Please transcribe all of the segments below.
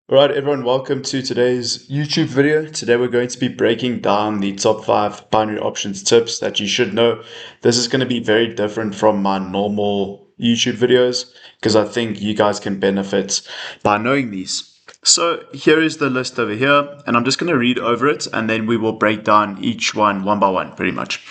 All right, everyone, welcome to today's YouTube video. Today we're going to be breaking down the top 5 binary options tips that you should know. This is going to be very different from my normal YouTube videos because I think you guys can benefit by knowing these. So here is the list over here, and I'm just going to read over it and then we will break down each one by one pretty much.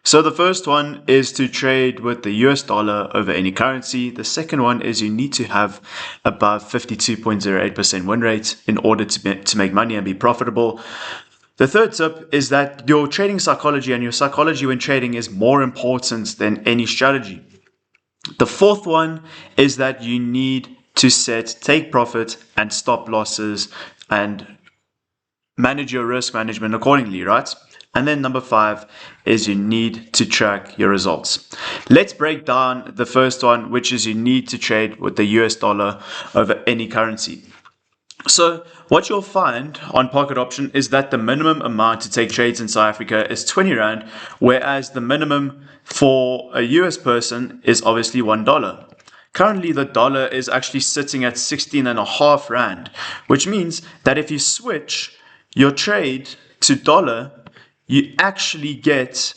So the first one is to trade with the US dollar over any currency. The second one is you need to have above 52.08% win rate in order to make money and be profitable. The third tip is that your trading psychology and your psychology when trading is more important than any strategy. The fourth one is that you need to set take profit and stop losses and manage your risk management accordingly, right? And then number 5 is you need to track your results. Let's break down the first one, which is you need to trade with the US dollar over any currency. So what you'll find on Pocket Option is that the minimum amount to take trades in South Africa is 20 Rand, whereas the minimum for a US person is obviously $1. Currently, the dollar is actually sitting at 16.5 Rand, which means that if you switch your trade to dollar, you actually get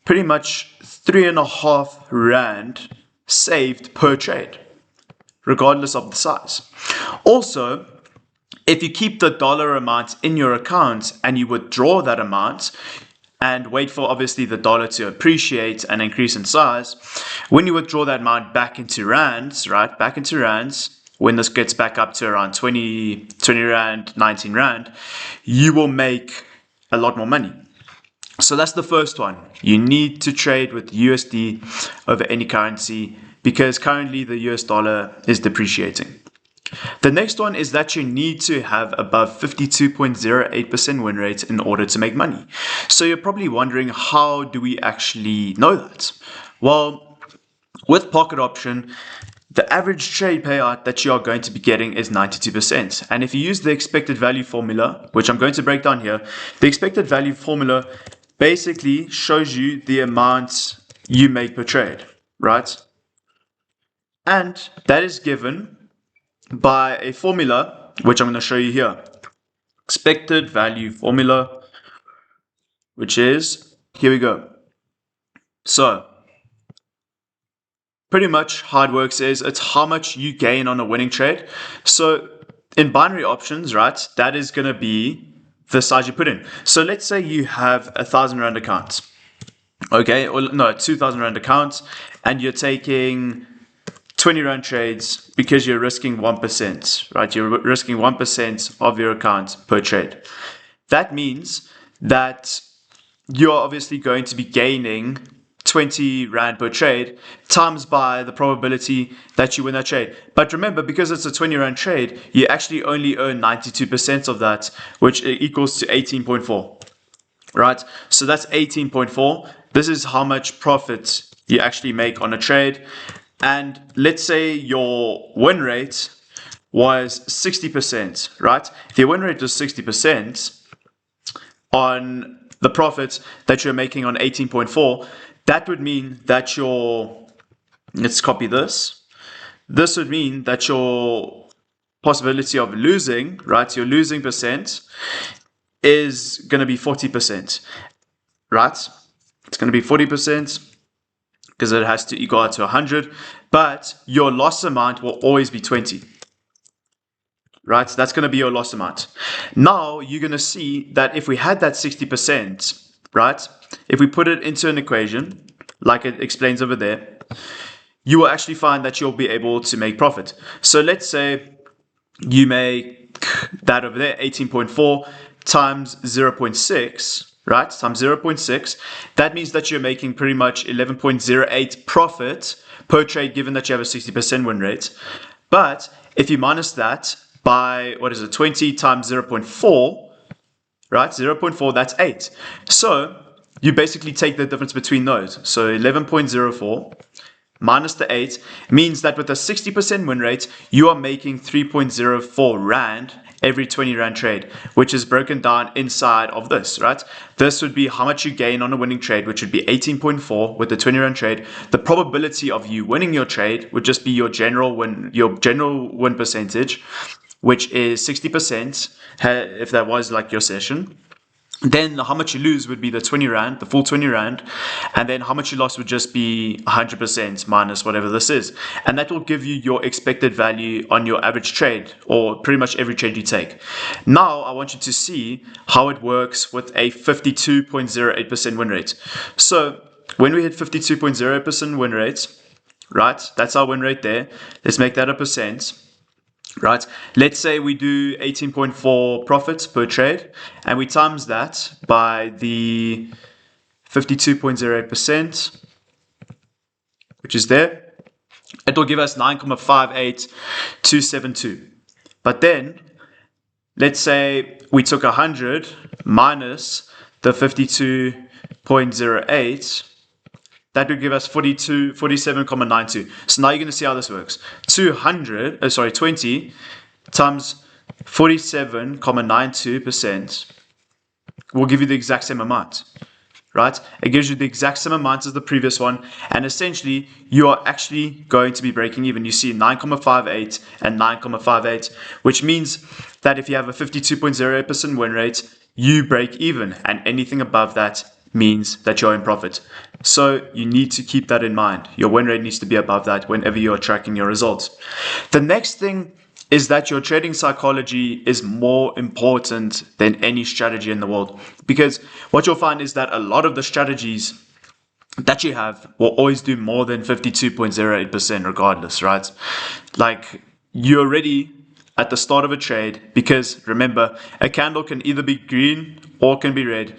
pretty much 3.5 Rand saved per trade, regardless of the size. Also, if you keep the dollar amount in your account and you withdraw that amount and wait for obviously the dollar to appreciate and increase in size, when you withdraw that amount back into rands, right, back into rands, when this gets back up to around 20 Rand, 19 Rand, you will make a lot more money. So that's the first one. You need to trade with USD over any currency because currently the US dollar is depreciating. The next one is that you need to have above 52.08% win rate in order to make money. So you're probably wondering, how do we actually know that? Well, with Pocket Option, the average trade payout that you are going to be getting is 92%. And if you use the expected value formula, which I'm going to break down here, the expected value formula basically shows you the amount you make per trade, right? And that is given by a formula, which I'm going to show you here. Expected value formula, which is, here we go. So, pretty much how it works is it's how much you gain on a winning trade. So in binary options, right, that is going to be the size you put in. So let's say you have 1,000 Rand accounts, okay, or no, 2,000 Rand accounts, and you're taking 20 Rand trades because you're risking 1%, right? You're risking 1% of your account per trade. That means that you're obviously going to be gaining 20 Rand per trade times by the probability that you win that trade. But remember, because it's a 20 Rand trade, you actually only earn 92% of that, which equals to 18.4, right? So that's 18.4. This is how much profit you actually make on a trade. And let's say your win rate was 60%, right? If your win rate was 60% on the profit that you're making on 18.4, that would mean that let's copy this. This would mean that your possibility of losing, right, your losing percent is going to be 40%, right? It's going to be 40% because it has to equal out to 100, but your loss amount will always be 20. Right, so that's going to be your loss amount. Now you're going to see that if we had that 60%, right, if we put it into an equation, like it explains over there, you will actually find that you'll be able to make profit. So let's say you make that over there, 18.4 times 0.6, right, times 0.6. That means that you're making pretty much 11.08 profit per trade, given that you have a 60% win rate. But if you minus that by, 20 times 0.4, right? 0.4, that's 8. So you basically take the difference between those. So 11.04 minus the 8 means that with a 60% win rate, you are making 3.04 Rand every 20 Rand trade, which is broken down inside of this, right? This would be how much you gain on a winning trade, which would be 18.4 with the 20 Rand trade. The probability of you winning your trade would just be your general win percentage, which is 60%, if that was like your session. Then how much you lose would be the 20 Rand, the full 20 Rand. And then how much you lost would just be 100% minus whatever this is. And that will give you your expected value on your average trade, or pretty much every trade you take. Now, I want you to see how it works with a 52.08% win rate. So when we hit 52.08% win rate, right, that's our win rate there. Let's make that a percent. Right, let's say we do 18.4 profits per trade, and we times that by the 52.08%, which is there. It will give us 9,58272. But then, let's say we took 100 minus the 52.08. That would give us 47.92. So now you're going to see how this works. 20 times 47.92% will give you the exact same amount, right? It gives you the exact same amount as the previous one. And essentially, you are actually going to be breaking even. You see 9.58 and 9.58, which means that if you have a 52.08% win rate, you break even. And anything above that means that you're in profit. So you need to keep that in mind. Your win rate needs to be above that whenever you're tracking your results. The next thing is that your trading psychology is more important than any strategy in the world. Because what you'll find is that a lot of the strategies that you have will always do more than 52.08% regardless, right? Like, you're already at the start of a trade, because remember, a candle can either be green or can be red.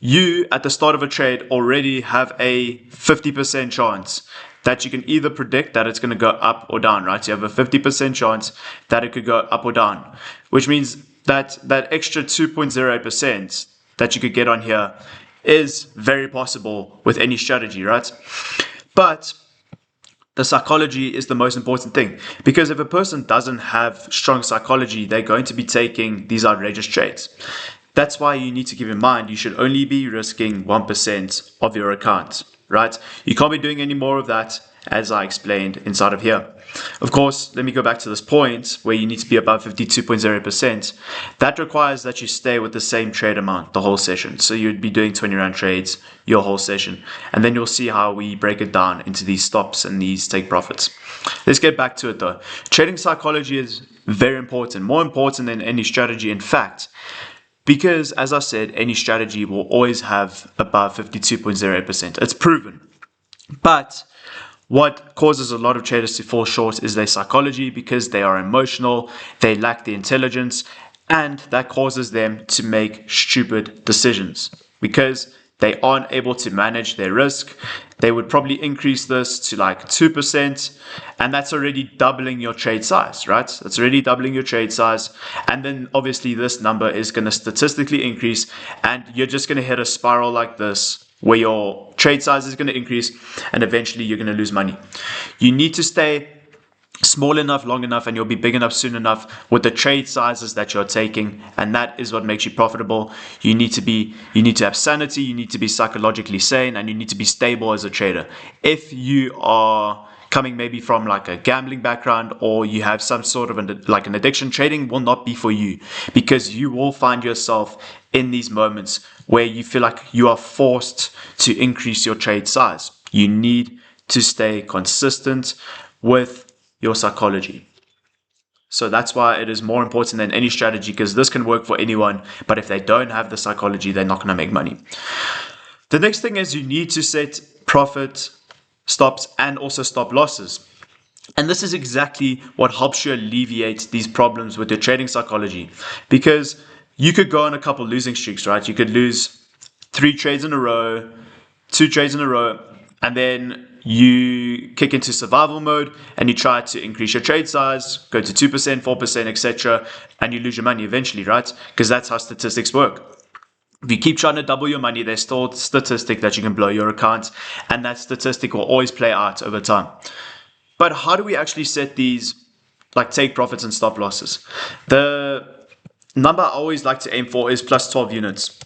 You, at the start of a trade, already have a 50% chance that you can either predict that it's going to go up or down, right? You have a 50% chance that it could go up or down, which means that that extra 2.08% that you could get on here is very possible with any strategy, right? But the psychology is the most important thing, because if a person doesn't have strong psychology, they're going to be taking these outrageous trades. That's why you need to keep in mind you should only be risking 1% of your account, right? You can't be doing any more of that, as I explained inside of here. Of course, let me go back to this point where you need to be above 52.0%. That requires that you stay with the same trade amount the whole session. So you'd be doing 20 Rand trades your whole session. And then you'll see how we break it down into these stops and these take profits. Let's get back to it though. Trading psychology is very important, more important than any strategy, in fact. Because, as I said, any strategy will always have above 52.08%. It's proven. But what causes a lot of traders to fall short is their psychology, because they are emotional, they lack the intelligence, and that causes them to make stupid decisions because they aren't able to manage their risk. They would probably increase this to like 2%, and that's already doubling your trade size, right? That's already doubling your trade size. And then obviously this number is going to statistically increase, and you're just going to hit a spiral like this where your trade size is going to increase and eventually you're going to lose money. You need to stay small enough, long enough, and you'll be big enough soon enough with the trade sizes that you're taking, and that is what makes you profitable. You need to have sanity, you need to be psychologically sane, and you need to be stable as a trader. If you are coming maybe from like a gambling background, or you have some sort of an addiction, trading will not be for you, because you will find yourself in these moments where you feel like you are forced to increase your trade size. You need to stay consistent with your psychology. So that's why it is more important than any strategy, because this can work for anyone, but if they don't have the psychology, they're not going to make money. The next thing is you need to set profit stops and also stop losses. And this is exactly what helps you alleviate these problems with your trading psychology, because you could go on a couple losing streaks, right? You could lose 3 trades in a row, 2 trades in a row, and then you kick into survival mode and you try to increase your trade size, go to 2%, 4%, etc., and you lose your money eventually, right? Because that's how statistics work. If you keep trying to double your money, there's still a statistic that you can blow your account, and that statistic will always play out over time. But how do we actually set these take profits and stop losses? The number I always like to aim for is plus 12 units,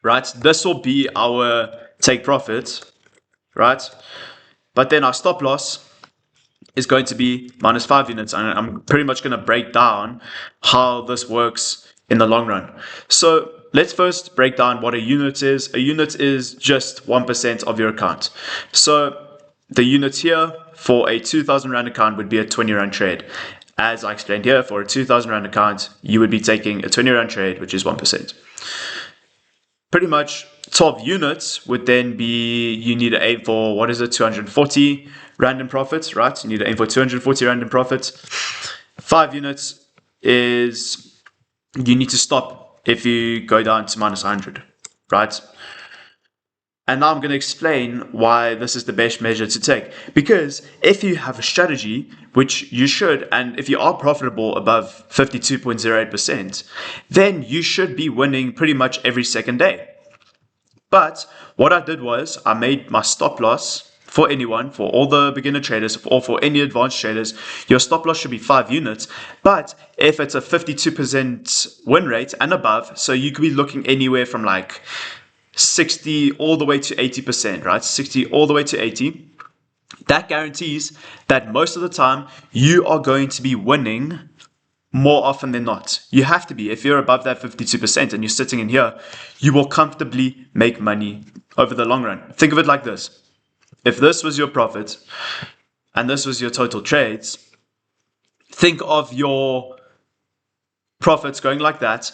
right? This will be our take profit, right? But then our stop loss is going to be minus 5 units. And I'm pretty much going to break down how this works in the long run. So let's first break down what a unit is. A unit is just 1% of your account. So the unit here for a 2,000 Rand account would be a 20 Rand trade. As I explained here, for a 2,000 Rand account, you would be taking a 20 Rand trade, which is 1%. Pretty much 12 units would then be, you need to aim for, what is it, 240 Rand in profits, right? You need to aim for 240 Rand in profits. 5 units is, you need to stop if you go down to minus 100, right? And now I'm going to explain why this is the best measure to take. Because if you have a strategy, which you should, and if you are profitable above 52.08%, then you should be winning pretty much every second day. But what I did was I made my stop loss for anyone, for all the beginner traders, or for any advanced traders. Your stop loss should be 5 units. But if it's a 52% win rate and above, so you could be looking anywhere from like 60 all the way to 80%, right? 60 all the way to 80. That guarantees that most of the time you are going to be winning more often than not. You have to be. If you're above that 52% and you're sitting in here, you will comfortably make money over the long run. Think of it like this. If this was your profit and this was your total trades, think of your profits going like that.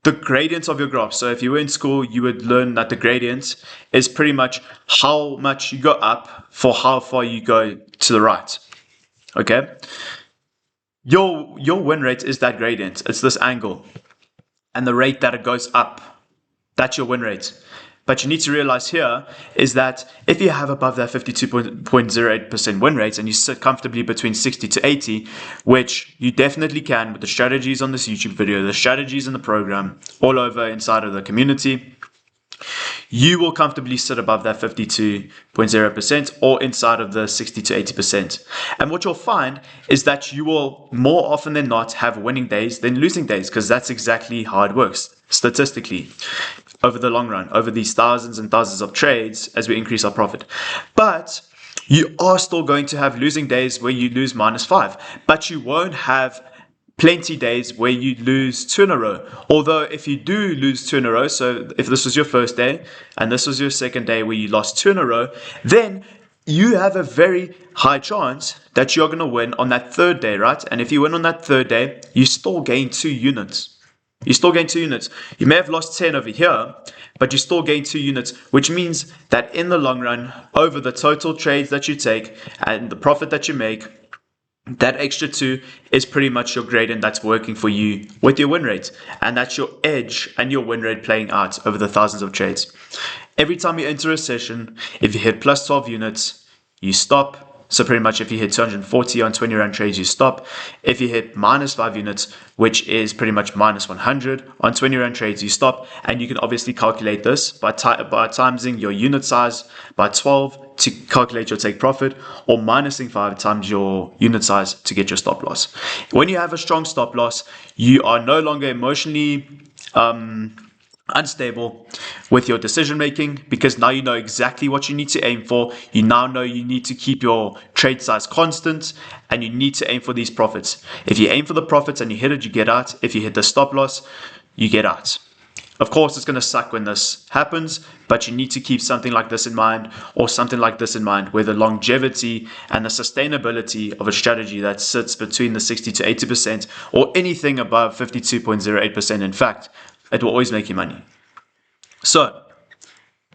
The gradient of your graph. So if you were in school, you would learn that the gradient is pretty much how much you go up for how far you go to the right. Okay? Your win rate is that gradient. It's this angle. And the rate that it goes up, that's your win rate. But you need to realize here is that if you have above that 52.08% win rate and you sit comfortably between 60 to 80, which you definitely can with the strategies on this YouTube video, the strategies in the program, all over inside of the community, you will comfortably sit above that 52.0% or inside of the 60 to 80%. And what you'll find is that you will more often than not have winning days than losing days, because that's exactly how it works statistically over the long run, over these thousands and thousands of trades as we increase our profit. But you are still going to have losing days where you lose minus 5, but you won't have plenty days where you lose 2 in a row. Although if you do lose 2 in a row, so if this was your first day and this was your second day where you lost 2 in a row, then you have a very high chance that you're going to win on that third day, right? And if you win on that third day, you still gain 2 units. You still gain 2 units. You may have lost 10 over here, but you still gain 2 units, which means that in the long run, over the total trades that you take and the profit that you make, that extra 2 is pretty much your gradient that's working for you with your win rate. And that's your edge and your win rate playing out over the thousands of trades. Every time you enter a session, if you hit plus 12 units, you stop. So pretty much if you hit 240 on 20 Rand trades, you stop. If you hit minus 5 units, which is pretty much minus 100 on 20 Rand trades, you stop. And you can obviously calculate this by timesing your unit size by 12 to calculate your take profit, or minusing 5 times your unit size to get your stop loss. When you have a strong stop loss, you are no longer emotionally unstable with your decision making, because now you know exactly what you need to aim for. You now know you need to keep your trade size constant, and you need to aim for these profits. If you aim for the profits and you hit it, you get out. If you hit the stop loss, you get out. Of course, it's going to suck when this happens, but you need to keep something like this in mind, or something like this in mind, where the longevity and the sustainability of a strategy that sits between the 60 to 80%, or anything above 52.08%, in fact, it will always make you money. So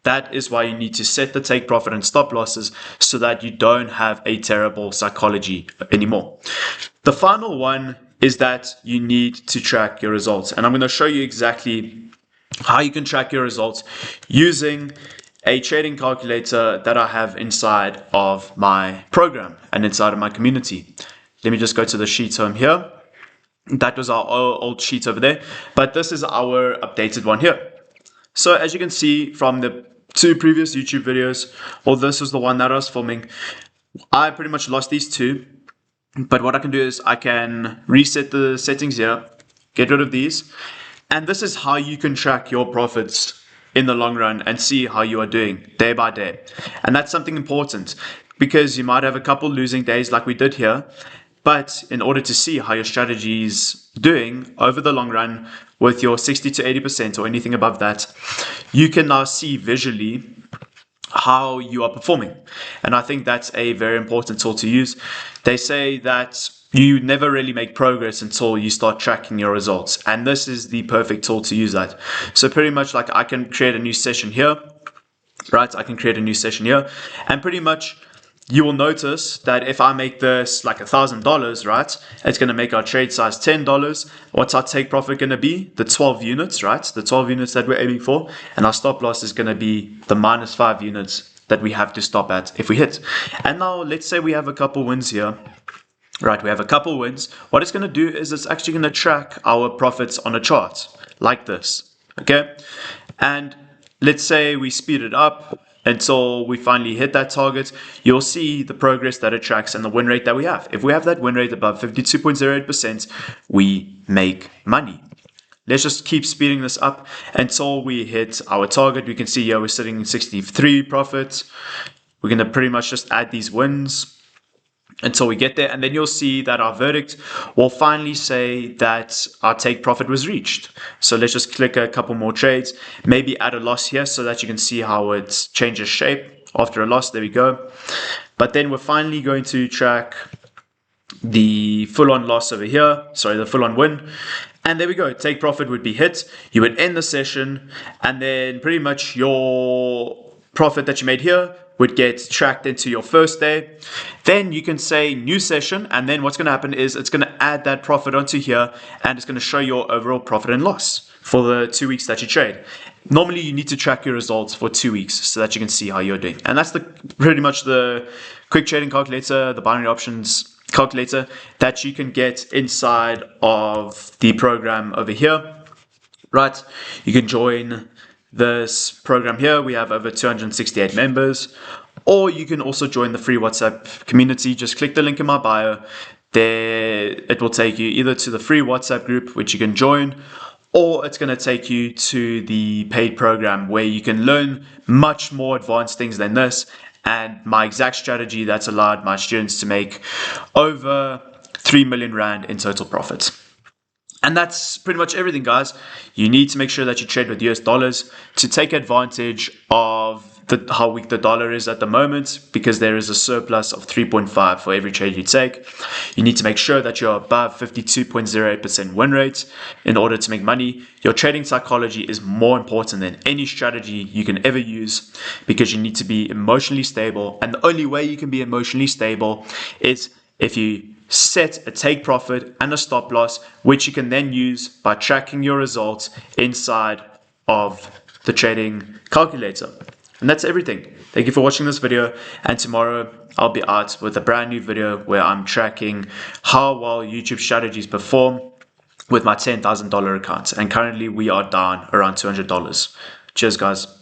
that is why you need to set the take profit and stop losses, so that you don't have a terrible psychology anymore. The final one is that you need to track your results. And I'm going to show you exactly how you can track your results using a trading calculator that I have inside of my program and inside of my community. Let me just go to the sheet home here. That was our old sheet over there, but this is our updated one here. So as you can see from the 2 previous YouTube videos, or this was the one that I was filming, I pretty much lost these 2. But what I can do is I can reset the settings here, get rid of these, and this is how you can track your profits in the long run and see how you are doing day by day. And that's something important. because you might have a couple losing days like we did here. But in order to see how your strategy is doing over the long run with your 60 to 80% or anything above that, you can now see visually how you are performing. And I think that's a very important tool to use. They say that you never really make progress until you start tracking your results. And this is the perfect tool to use that. So pretty much like I can create a new session here, right? I can create a new session here, and pretty much you will notice that if I make this like $1,000, right, it's going to make our trade size $10. What's our take profit going to be? The 12 units, right? The 12 units that we're aiming for. And our stop loss is going to be the -5 units that we have to stop at if we hit. And now let's say we have a couple wins here. Right, we have a couple wins. What it's going to do is it's actually going to track our profits on a chart like this. Okay. And let's say we speed it up until we finally hit that target. You'll see the progress that it tracks and the win rate that we have. If we have that win rate above 52.08%, we make money. Let's just keep speeding this up until we hit our target. We can see here we're sitting in 63 profits. We're going to pretty much just add these wins until we get there, and then you'll see that our verdict will finally say that our take profit was reached. So let's just click a couple more trades, maybe add a loss here so that you can see how it changes shape after a loss. There we go. But then we're finally going to track the full-on loss over here, sorry, the full-on win. And there we go, take profit would be hit. You would end the session, and then pretty much your profit that you made here would get tracked into your first day. Then you can say new session, and then what's going to happen is it's going to add that profit onto here, and it's going to show your overall profit and loss for the 2 weeks that you trade. Normally you need to track your results for 2 weeks so that you can see how you're doing. And that's pretty much the quick trading calculator, the binary options calculator that you can get inside of the program over here. Right, you can join this program here. We have over 268 members, or you can also join the free WhatsApp community. Just click the link in my bio. There it will take you either to the free WhatsApp group, which you can join, or it's going to take you to the paid program where you can learn much more advanced things than this, and my exact strategy that's allowed my students to make over 3 million Rand in total profits. And that's pretty much everything, guys. You need to make sure that you trade with US dollars to take advantage of how weak the dollar is at the moment, because there is a surplus of 3.5 for every trade you take. You need to make sure that you're above 52.08% win rate in order to make money. Your trading psychology is more important than any strategy you can ever use, because you need to be emotionally stable. And the only way you can be emotionally stable is if you set a take profit and a stop loss, which you can then use by tracking your results inside of the trading calculator. And that's everything. Thank you for watching this video, and tomorrow I'll be out with a brand new video where I'm tracking how well YouTube strategies perform with my $10,000 account, and currently we are down around $200. Cheers, guys.